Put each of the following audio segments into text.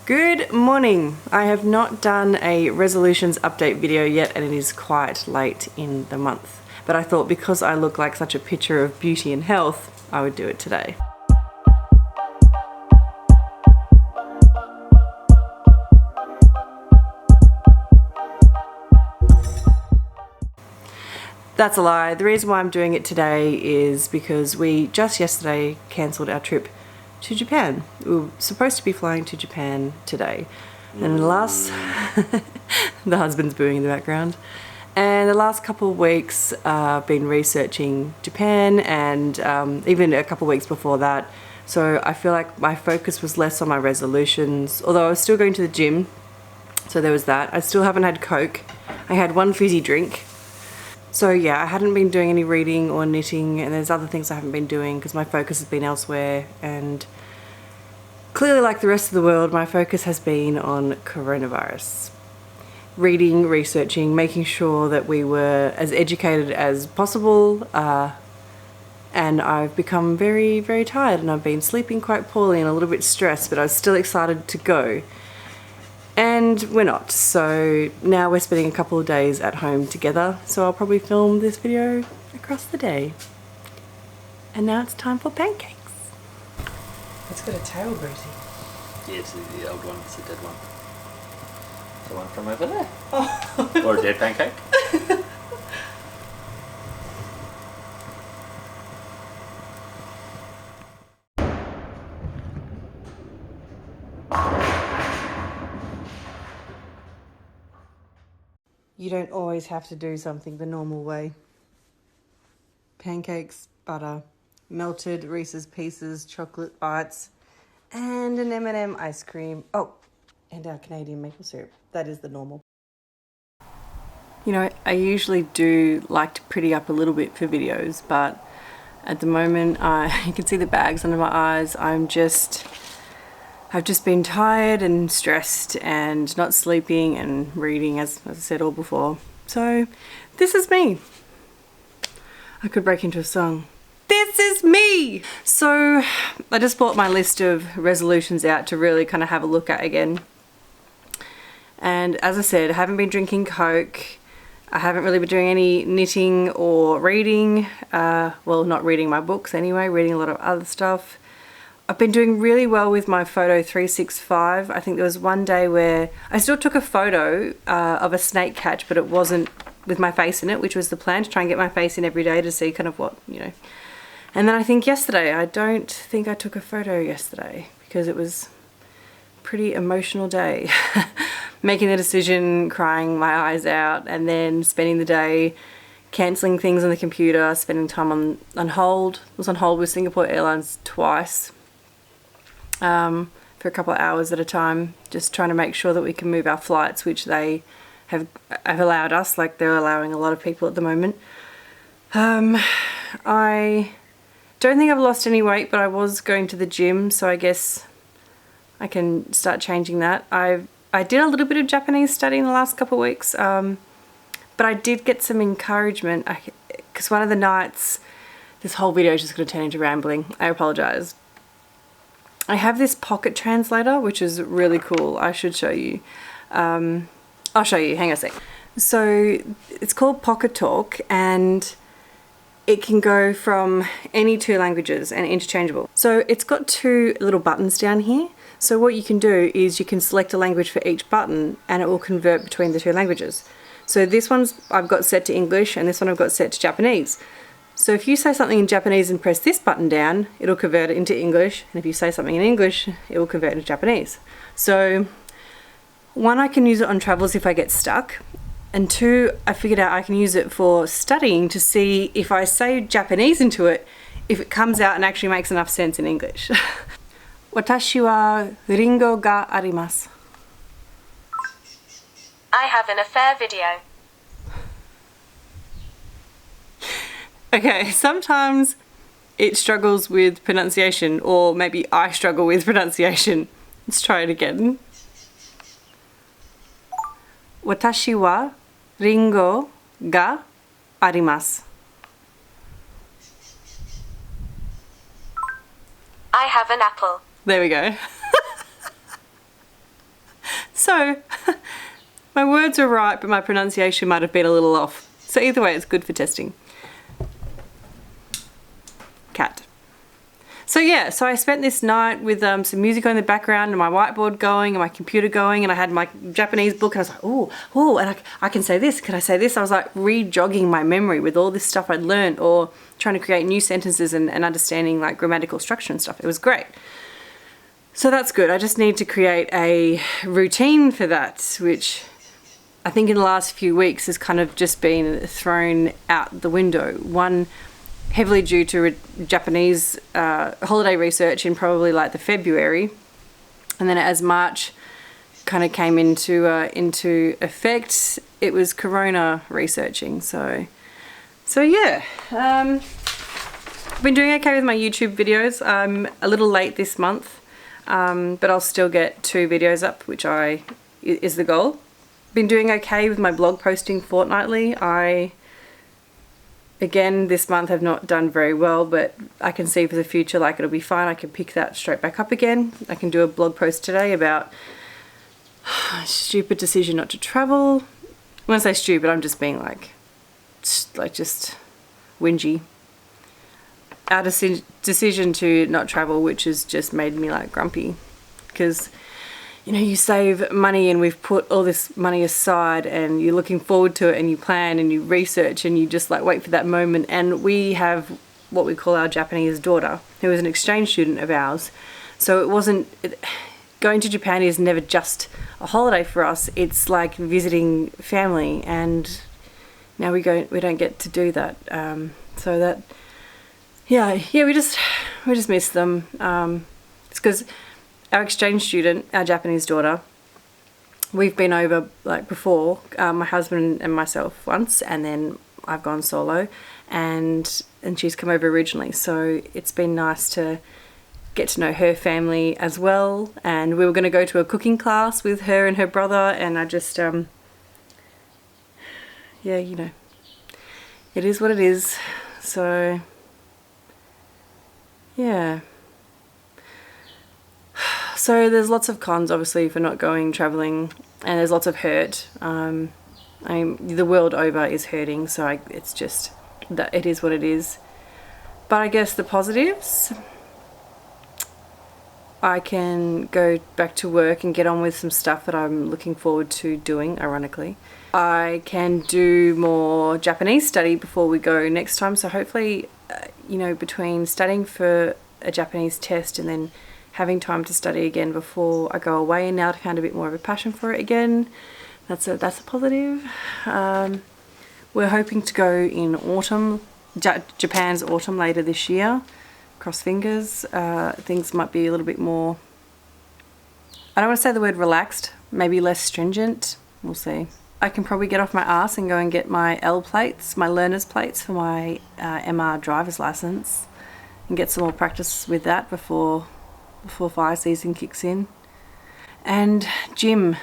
Good morning. I have not done a resolutions update video yet and it is quite late in the month. But I thought because I look like such a picture of beauty and health, I would do it today. That's a lie. The reason why I'm doing it today is because we just yesterday cancelled our trip to Japan. We were supposed to be flying to Japan today. And the husband's booing in the background. And the last couple of weeks I've been researching Japan and even a couple of weeks before that. So I feel like my focus was less on my resolutions, although I was still going to the gym. So there was that. I still haven't had Coke. I had one fizzy drink. So yeah, I hadn't been doing any reading or knitting, and there's other things I haven't been doing because my focus has been elsewhere, and clearly like the rest of the world, my focus has been on coronavirus. Reading, researching, making sure that we were as educated as possible, and I've become very, very tired and I've been sleeping quite poorly and a little bit stressed, but I was still excited to go. And we're not, so now we're spending a couple of days at home together, so I'll probably film this video across the day. And now it's time for pancakes. It's got a tail, Brucey. Yeah, it's the old one, it's a dead one. The one from over there. Oh. Or a dead pancake. You don't always have to do something the normal way. Pancakes, butter, melted Reese's Pieces, chocolate bites, and an M&M ice cream. Oh, and our Canadian maple syrup. That is the normal. You know, I usually do like to pretty up a little bit for videos, but at the moment, you can see the bags under my eyes. I've just been tired and stressed and not sleeping and reading, as I said all before. So this is me. I could break into a song. This is me! So I just brought my list of resolutions out to really kind of have a look at again. And as I said, I haven't been drinking Coke. I haven't really been doing any knitting or reading. Well, not reading my books anyway, reading a lot of other stuff. I've been doing really well with my photo 365. I think there was one day where I still took a photo of a snake catch, but it wasn't with my face in it, which was the plan, to try and get my face in every day to see kind of what, you know. And then I think yesterday, I don't think I took a photo yesterday because it was a pretty emotional day. Making the decision, crying my eyes out, and then spending the day cancelling things on the computer, spending time on hold. I was on hold with Singapore Airlines twice. For a couple of hours at a time, just trying to make sure that we can move our flights, which they have allowed us, like they're allowing a lot of people at the moment. I don't think I've lost any weight, but I was going to the gym, so I guess I can start changing that. I did a little bit of Japanese study in the last couple of weeks, but I did get some encouragement, because one of the nights, this whole video is just going to turn into rambling, I apologise. I have this pocket translator, which is really cool. I should show you. I'll show you, hang on a sec. So it's called Pocket Talk, and it can go from any two languages and interchangeable. So it's got two little buttons down here. So what you can do is you can select a language for each button and it will convert between the two languages. So this one's I've got set to English and this one I've got set to Japanese. So if you say something in Japanese and press this button down, it'll convert it into English. And if you say something in English, it will convert into Japanese. So one, I can use it on travels if I get stuck. And two, I figured out I can use it for studying to see if I say Japanese into it, if it comes out and actually makes enough sense in English. Watashi wa ringo ga arimasu. I have an affair video. Okay, sometimes it struggles with pronunciation, or maybe I struggle with pronunciation. Let's try it again. Watashi wa ringo ga arimasu. I have an apple. There we go. So my words are right, but my pronunciation might have been a little off. So either way, it's good for testing. Cat. So yeah, so I spent this night with some music on in the background and my whiteboard going and my computer going, and I had my Japanese book and I was like, oh, and I can say this, can I say this? I was like re-jogging my memory with all this stuff I'd learned, or trying to create new sentences and understanding like grammatical structure and stuff. It was great. So that's good. I just need to create a routine for that, which I think in the last few weeks has kind of just been thrown out the window. One, heavily due to Japanese holiday research in probably like the February, and then as March kind of came into effect, it was Corona researching. So yeah, I've been doing okay with my YouTube videos. I'm a little late this month, but I'll still get 2 videos up, which is the goal. Been doing okay with my blog posting fortnightly. Again, this month I've not done very well, but I can see for the future like it'll be fine. I can pick that straight back up again. I can do a blog post today about stupid decision not to travel. When I say stupid, I'm just being like just whingy. Our decision to not travel, which has just made me like grumpy, because you know, you save money and we've put all this money aside and you're looking forward to it and you plan and you research and you just like wait for that moment. And we have what we call our Japanese daughter, who is an exchange student of ours. So going to Japan is never just a holiday for us. It's like visiting family, and now we don't get to do that. So that, yeah, we just miss them. It's because our exchange student, our Japanese daughter, we've been over like before, my husband and myself once, and then I've gone solo, and she's come over originally. So it's been nice to get to know her family as well. And we were going to go to a cooking class with her and her brother, and I just, yeah, you know, it is what it is. So yeah. So there's lots of cons, obviously, for not going traveling, and there's lots of hurt. I mean, the world over is hurting, so it's just that it is what it is. But I guess the positives, I can go back to work and get on with some stuff that I'm looking forward to doing, ironically. I can do more Japanese study before we go next time, so hopefully, you know, between studying for a Japanese test and then having time to study again before I go away, and now to find a bit more of a passion for it again. That's a positive. We're hoping to go in autumn, Japan's autumn later this year. Cross fingers. Things might be a little bit more, I don't want to say the word relaxed, maybe less stringent. We'll see. I can probably get off my ass and go and get my L plates, my learner's plates for my MR driver's license, and get some more practice with that before fire season kicks in. And gym.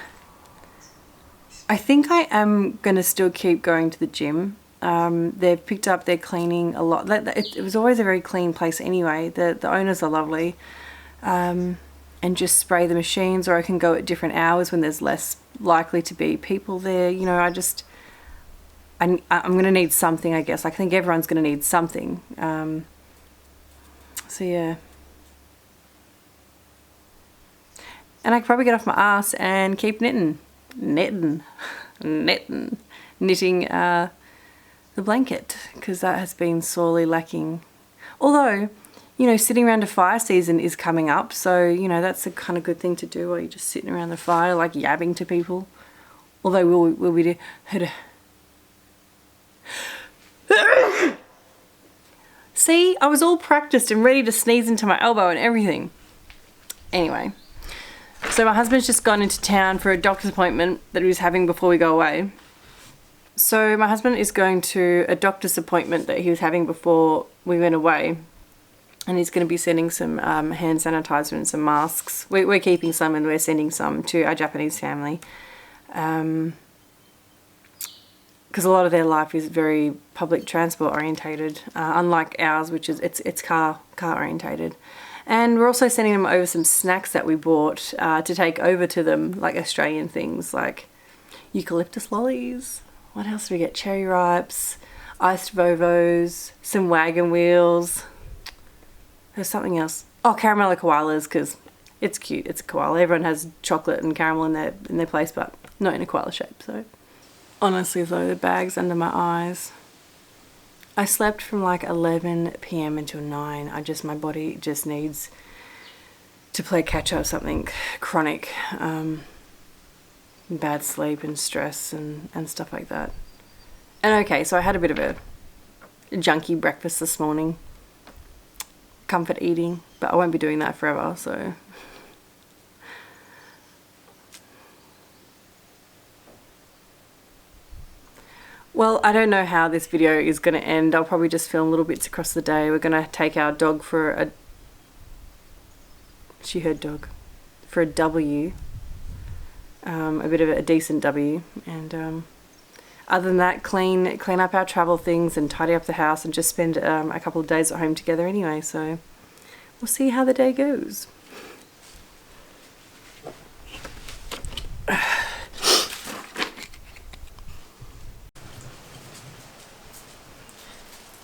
I think I am going to still keep going to the gym. They've picked up their cleaning a lot. It was always a very clean place anyway. The owners are lovely. And just spray the machines, or I can go at different hours when there's less likely to be people there. You know, I'm going to need something, I guess. I think everyone's going to need something. So yeah. And I could probably get off my ass and keep knitting the blanket, because that has been sorely lacking. Although, you know, sitting around a fire season is coming up, so, you know, that's a kind of good thing to do while you're just sitting around the fire, like yabbing to people. Although will we do... See, I was all practiced and ready to sneeze into my elbow and everything. Anyway. So my husband's just gone into town for a doctor's appointment that he was having before we go away. So my husband is going to a doctor's appointment that he was having before we went away. And he's going to be sending some hand sanitizer and some masks. We're keeping some, and we're sending some to our Japanese family. Because a lot of their life is very public transport orientated, unlike ours, which is it's car orientated. And we're also sending them over some snacks that we bought to take over to them, like Australian things like eucalyptus lollies. What else do we get? Cherry ripes, iced Vovos, some wagon wheels. There's something else. Oh, caramel koalas, because it's cute. It's a koala. Everyone has chocolate and caramel in their place, but not in a koala shape. So honestly though, the bag's under my eyes. I slept from like 11 p.m. until 9. My body just needs to play catch up, something chronic, bad sleep and stress and stuff like that. And okay, so I had a bit of a junky breakfast this morning. Comfort eating, but I won't be doing that forever, so. Well, I don't know how this video is going to end. I'll probably just film little bits across the day. We're going to take our dog for a... She heard dog. For a W. A bit of a decent W. And other than that, clean up our travel things and tidy up the house and just spend a couple of days at home together anyway. So we'll see how the day goes.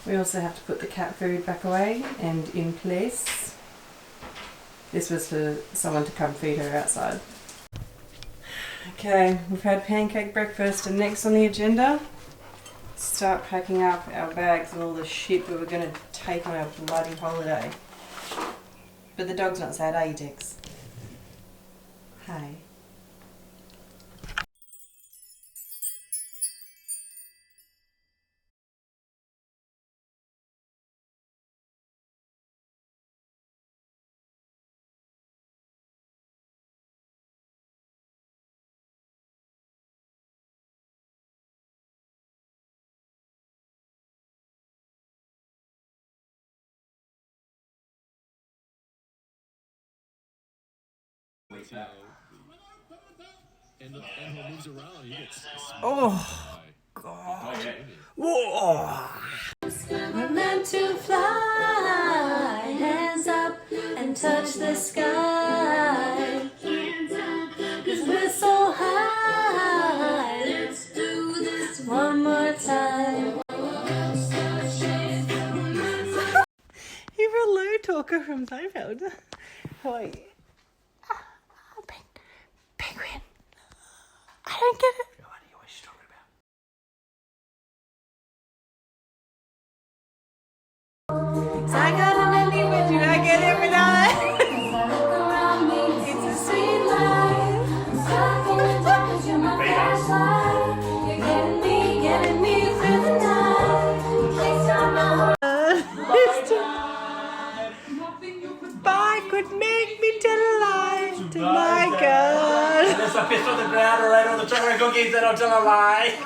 We also have to put the cat food back away and in place. This was for someone to come feed her outside. Okay, we've had pancake breakfast, and next on the agenda, start packing up our bags and all the shit we were going to take on our bloody holiday. But the dog's not sad, are you, Dex? Hey. Oh, God. Whoa. We're meant to fly, hands up and touch the sky. 'Cause we're so high. Let's do this one more time. You're a low talker from Seinfeld. Hi. Penguin. I don't get it. No idea what she's talking about. So I got an ending with you. I get every night. It's a sweet life. You're getting me through the night. Bye could make me delight to my God. There's a piss on the ground or right on the chocolate cookies that don't tell a lie.